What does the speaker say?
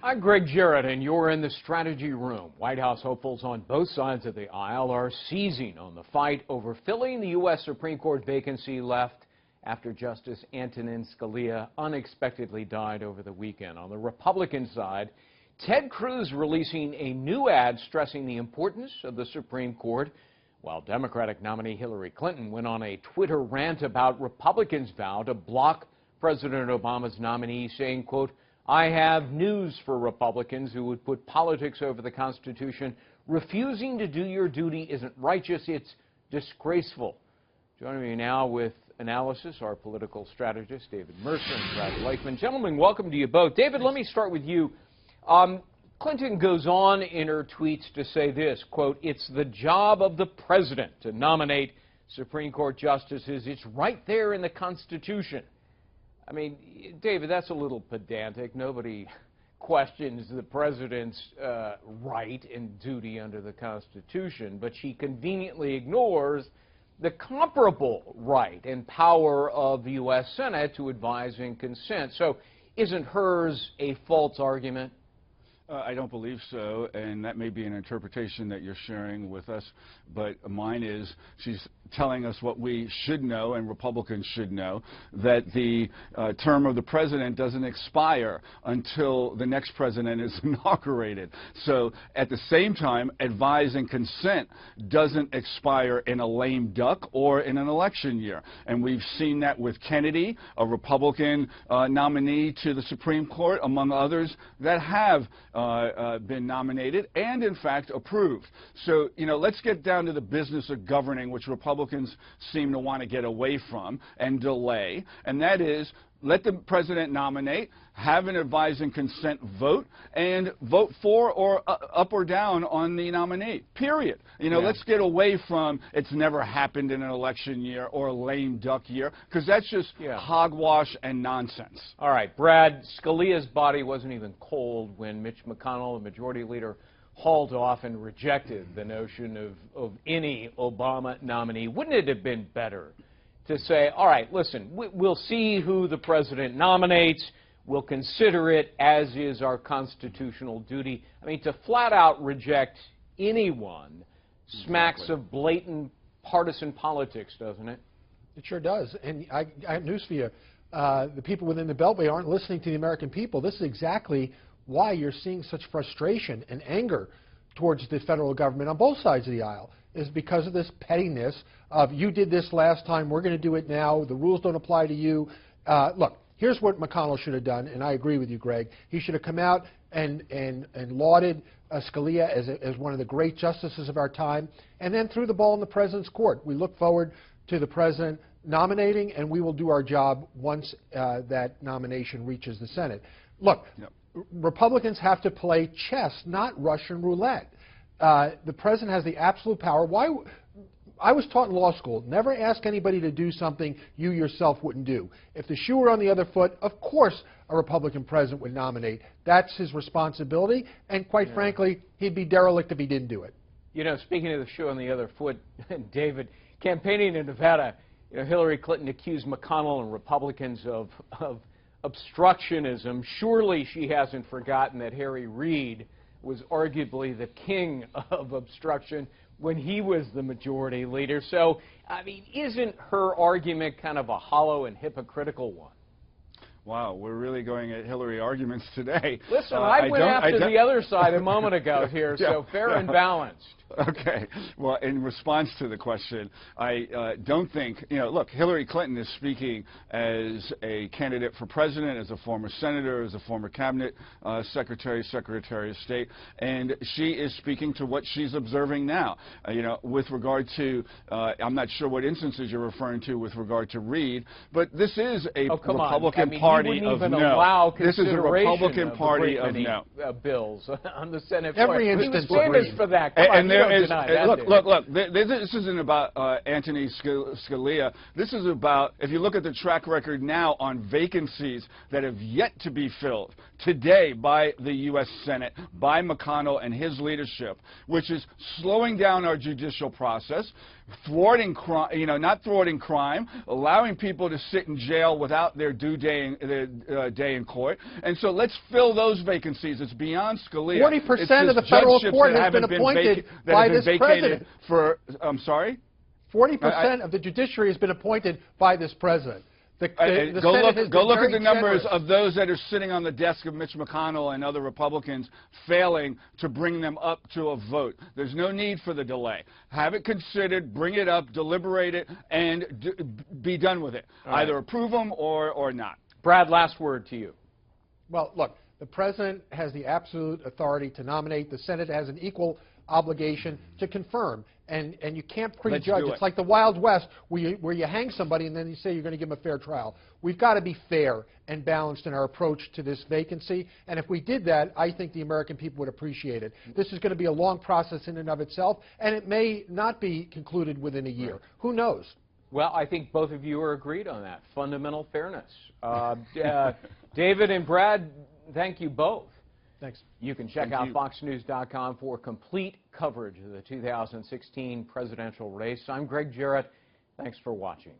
I'm Greg Jarrett, and you're in the strategy room. White House hopefuls on both sides of the aisle are seizing on the fight over filling the U.S. Supreme Court vacancy left after Justice Antonin Scalia unexpectedly died over the weekend. On the Republican side, Ted Cruz releasing a new ad stressing the importance of the Supreme Court, while Democratic nominee Hillary Clinton went on a Twitter rant about Republicans' vow to block President Obama's nominee, saying, quote, "I have news for Republicans who would put politics over the Constitution. Refusing to do your duty isn't righteous, it's disgraceful." Joining me now with analysis, our political strategist, David Mercer and Bradley Blakeman. Gentlemen, welcome to you both. David, let me start with you. Clinton goes on in her tweets to say this, quote, "It's the job of the president to nominate Supreme Court justices. It's right there in the Constitution." I mean, David, that's a little pedantic. Nobody questions the president's right and duty under the Constitution, but she conveniently ignores the comparable right and power of the U.S. Senate to advise and consent. So isn't hers a false argument? I don't believe so, and that may be an interpretation that you're sharing with us, but mine is she's telling us what we should know and Republicans should know, that the term of the president doesn't expire until the next president is inaugurated. So at the same time, advise and consent doesn't expire in a lame duck or in an election year. And we've seen that with Kennedy, a Republican nominee to the Supreme Court, among others that have been nominated and, in fact, approved. So, you know, let's get down to the business of governing, which Republicans seem to want to get away from and delay, and that is let the president nominate, have an advise and consent vote, and vote for or up or down on the nominee, period. You know, let's get away from it's never happened in an election year or a lame duck year, because that's just hogwash and nonsense. All right, Brad, Scalia's body wasn't even cold when Mitch McConnell, the majority leader, hauled off and rejected the notion of any Obama nominee. Wouldn't it have been better to say, all right, listen, we'll see who the president nominates, we'll consider it, as is our constitutional duty? I mean, to flat out reject anyone smacks of blatant partisan politics, doesn't it? It sure does. And I have news for you. The people within the Beltway aren't listening to the American people. This is exactly why you're seeing such frustration and anger towards the federal government on both sides of the aisle, is because of this pettiness of you did this last time, we're going to do it now, the rules don't apply to you. Look, here's what McConnell should have done, and I agree with you, Greg. He should have come out and lauded Scalia as one of the great justices of our time, and then threw the ball in the president's court. We look forward to the president nominating, and we will do our job once that nomination reaches the Senate. Look, Republicans have to play chess, not Russian roulette. The president has the absolute power. I was taught in law school, never ask anybody to do something you yourself wouldn't do. If the shoe were on the other foot, of course a Republican president would nominate. That's his responsibility, and quite frankly, he'd be derelict if he didn't do it. You know, speaking of the shoe on the other foot, David, campaigning in Nevada, you know, Hillary Clinton accused McConnell and Republicans of obstructionism. Surely she hasn't forgotten that Harry Reid was arguably the king of obstruction when he was the majority leader. So, I mean, isn't her argument kind of a hollow and hypocritical one? Wow, we're really going at Hillary arguments today. Listen, I went after the other side a moment ago here, so fair and balanced. Okay. Well, in response to the question, I don't think, you know, look, Hillary Clinton is speaking as a candidate for president, as a former senator, as a former cabinet secretary, secretary of state, and she is speaking to what she's observing now. You know, with regard to, I'm not sure what instances you're referring to with regard to Reid, but this is a Republican Party of no. This is a Republican Party of no. Bills on the Senate floor. Every instance was famous for that. Come on, there is, look, this isn't about Anthony Scalia. This is about, if you look at the track record now on vacancies that have yet to be filled today by the U.S. Senate, by McConnell and his leadership, which is slowing down our judicial process, thwarting crime, not thwarting crime, allowing people to sit in jail without their due day in court. And so let's fill those vacancies. It's beyond Scalia. 40% of the federal court has been appointed by this president. I'm sorry? 40% of the judiciary has been appointed by this president. The Go look at the numbers of those that are sitting on the desk of Mitch McConnell and other Republicans failing to bring them up to a vote. There's no need for the delay. Have it considered, bring it up, deliberate it, and be done with it. Either approve them or not. Brad, last word to you. Well, look, the president has the absolute authority to nominate. The Senate has an equal obligation to confirm. And you can't prejudge. It's like the Wild West where you hang somebody and then you say you're going to give them a fair trial. We've got to be fair and balanced in our approach to this vacancy. And if we did that, I think the American people would appreciate it. This is going to be a long process in and of itself, and it may not be concluded within a year. Right. Who knows? Well, I think both of you are agreed on that. Fundamental fairness. David and Brad, thank you both. Thanks. You can check out FoxNews.com for complete coverage of the 2016 presidential race. I'm Greg Jarrett. Thanks for watching.